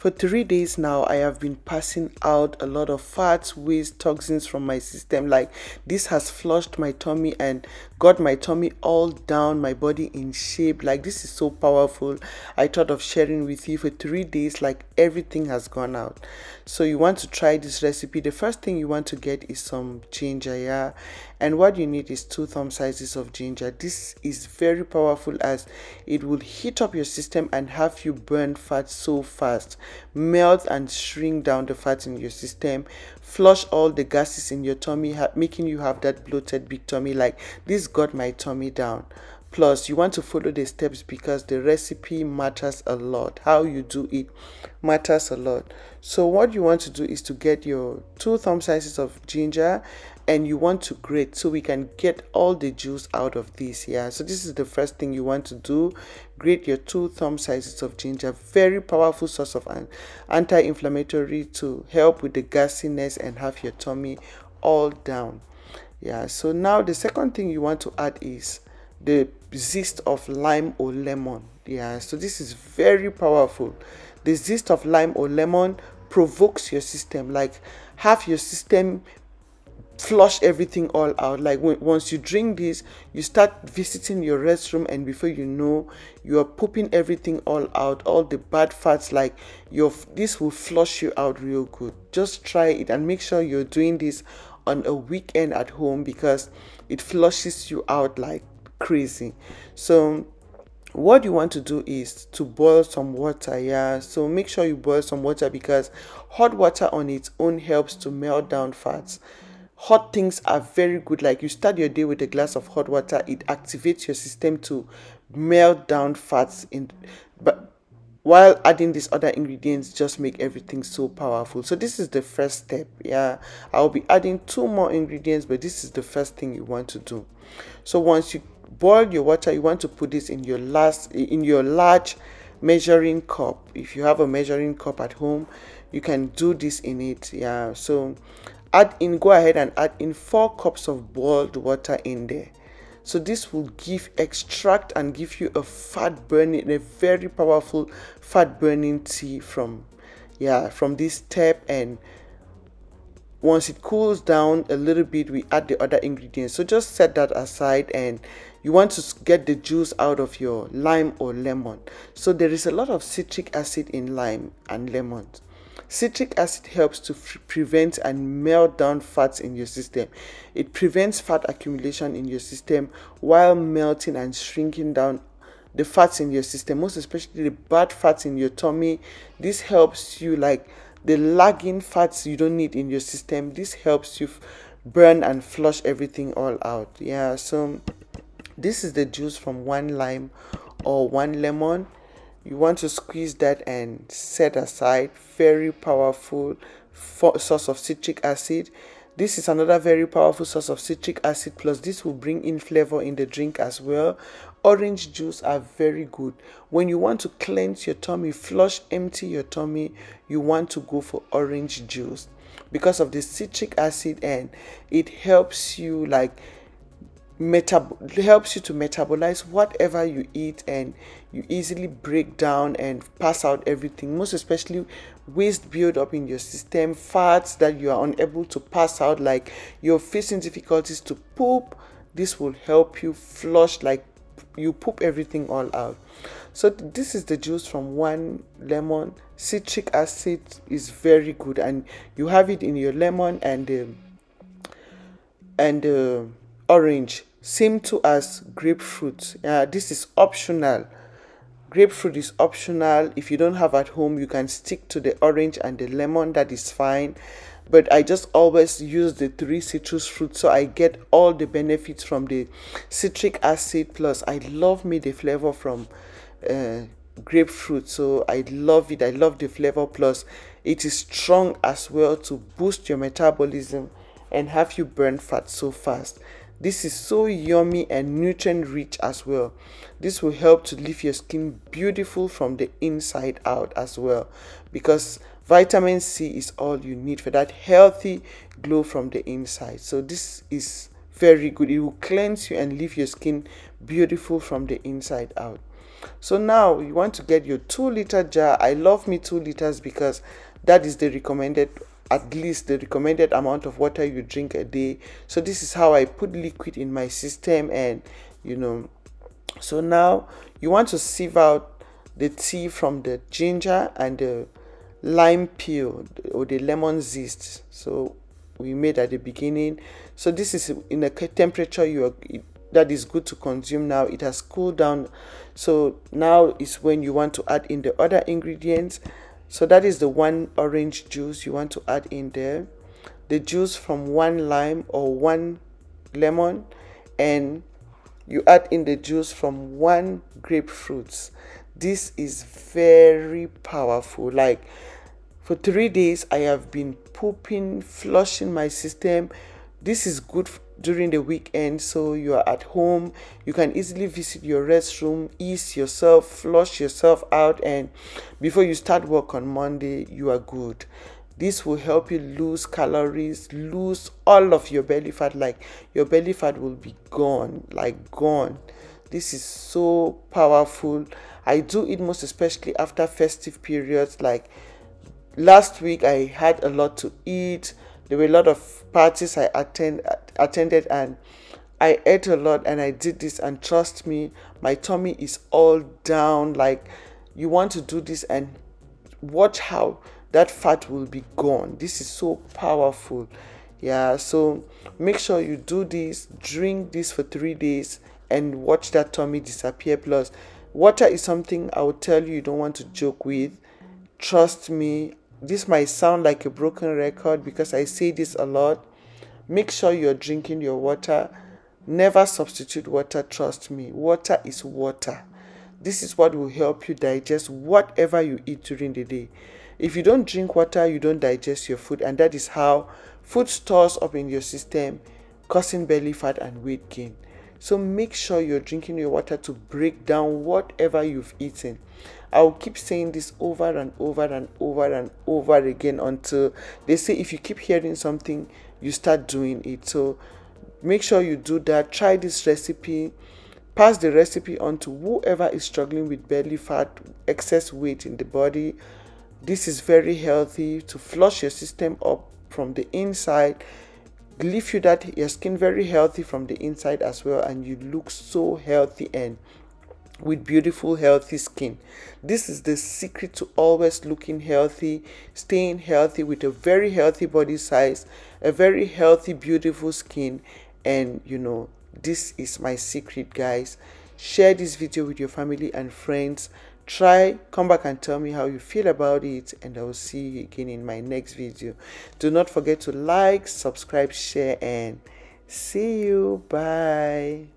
For 3 days now, I have been passing out a lot of fats, waste, toxins from my system. Like, this has flushed my tummy and got my tummy all down, my body in shape. Like, this is so powerful. I thought of sharing with you. For 3 days, like, everything has gone out. So you want to try this recipe. The first thing you want to get is some ginger, yeah, and what you need is 2 thumb sizes of ginger. This is very powerful as it will heat up your system and have you burn fat so fast, melt and shrink down the fat in your system, flush all the gases in your tummy, making you have that bloated big tummy. Like, this got my tummy down. Plus, you want to follow the steps because the recipe matters a lot. How you do it matters a lot. So what you want to do is to get your 2 thumb sizes of ginger and you want to grate so we can get all the juice out of this. Yeah, so this is the first thing you want to do. Grate your 2 thumb sizes of ginger. Very powerful source of anti-inflammatory to help with the gassiness and have your tummy all down. Yeah, so now the second thing you want to add is the zest of lime or lemon. Yeah, so this is very powerful. The zest of lime or lemon provokes your system, like have your system flush everything all out. Like, once you drink this, you start visiting your restroom and before you know, you are pooping everything all out, all the bad fats. Like, this will flush you out real good. Just try it and make sure you're doing this on a weekend at home because it flushes you out like crazy. So what you want to do is to boil some water. Yeah, so make sure you boil some water because hot water on its own helps to melt down fats. Hot things are very good. Like, you start your day with a glass of hot water, it activates your system to melt down fats but while adding these other ingredients just make everything so powerful. So this is the first step. Yeah, I'll be adding 2 more ingredients, but this is the first thing you want to do. So once you boil your water, you want to put this in your large measuring cup. If you have a measuring cup at home, you can do this in it. Yeah, so go ahead and add in 4 cups of boiled water in there. So this will extract and give you a very powerful fat burning tea from this step. And once it cools down a little bit, we add the other ingredients. So just set that aside and you want to get the juice out of your lime or lemon. So there is a lot of citric acid in lime and lemon. Citric acid helps to prevent and melt down fats in your system. It prevents fat accumulation in your system while melting and shrinking down the fats in your system, most especially the bad fats in your tummy. This helps you, like the lagging fats you don't need in your system. This helps you burn and flush everything all out. Yeah, so this is the juice from 1 lime or 1 lemon. You want to squeeze that and set aside. Very powerful source of citric acid. This is another very powerful source of citric acid, plus this will bring in flavor in the drink as well. Orange juice are very good. When you want to cleanse your tummy, empty your tummy, you want to go for orange juice because of the citric acid, and it helps you helps you to metabolize whatever you eat, and you easily break down and pass out everything, most especially waste build up in your system, fats that you are unable to pass out, like you're facing difficulties to poop. This will help you flush, like you poop everything all out. So this is the juice from 1 lemon. Citric acid is very good, and you have it in your lemon and orange. Same too as grapefruit. This is optional. Grapefruit is optional. If you don't have at home, you can stick to the orange and the lemon. That is fine. But I just always use the 3 citrus fruits, so I get all the benefits from the citric acid. Plus, I love the flavor from grapefruit, so I love it. I love the flavor. Plus, it is strong as well to boost your metabolism and have you burn fat so fast. This is so yummy and nutrient rich as well. This will help to leave your skin beautiful from the inside out as well, because vitamin C is all you need for that healthy glow from the inside. So this is very good. It will cleanse you and leave your skin beautiful from the inside out. So now you want to get your 2-liter jar. I love me 2 liters because that is the recommended, at least the recommended amount of water you drink a day. So this is how I put liquid in my system. And so now you want to sieve out the tea from the ginger and the lime peel or the lemon zest. So we made at the beginning. So this is in a temperature that is good to consume. Now it has cooled down. So now is when you want to add in the other ingredients. So that is the 1 orange juice you want to add in there, the juice from 1 lime or 1 lemon, and you add in the juice from 1 grapefruit. This is very powerful. Like, for 3 days I have been pooping, flushing my system. This is good during the weekend. So you are at home, you can easily visit your restroom, ease yourself, flush yourself out, and before you start work on Monday, you are good. This will help you lose calories, lose all of your belly fat. Like, your belly fat will be gone, like gone. This is so powerful. I do it most especially after festive periods. Like, last week I had a lot to eat. There were a lot of parties I attended, and I ate a lot, and I did this, and trust me, my tummy is all down. Like, you want to do this and watch how that fat will be gone. This is so powerful. Yeah, so make sure you do this, drink this for 3 days, and watch that tummy disappear. Plus, water is something I will tell you don't want to joke with. Trust me, this might sound like a broken record because I say this a lot. Make sure you're drinking your water. Never substitute water. Trust me, water is water. This is what will help you digest whatever you eat during the day. If you don't drink water, you don't digest your food, and that is how food stores up in your system, causing belly fat and weight gain. So make sure you're drinking your water to break down whatever you've eaten. I'll keep saying this over and over and over and over again until they say if you keep hearing something, you start doing it. So make sure you do that. Try this recipe. Pass the recipe on to whoever is struggling with belly fat, excess weight in the body. This is very healthy to flush your system up from the inside, leave you that your skin very healthy from the inside as well, and you look so healthy and with beautiful healthy skin. This is the secret to always looking healthy, staying healthy with a very healthy body size, a very healthy beautiful skin. And this is my secret, guys. Share this video with your family and friends. Come back and tell me how you feel about it, and I will see you again in my next video. Do not forget to like, subscribe, share, and see you. Bye.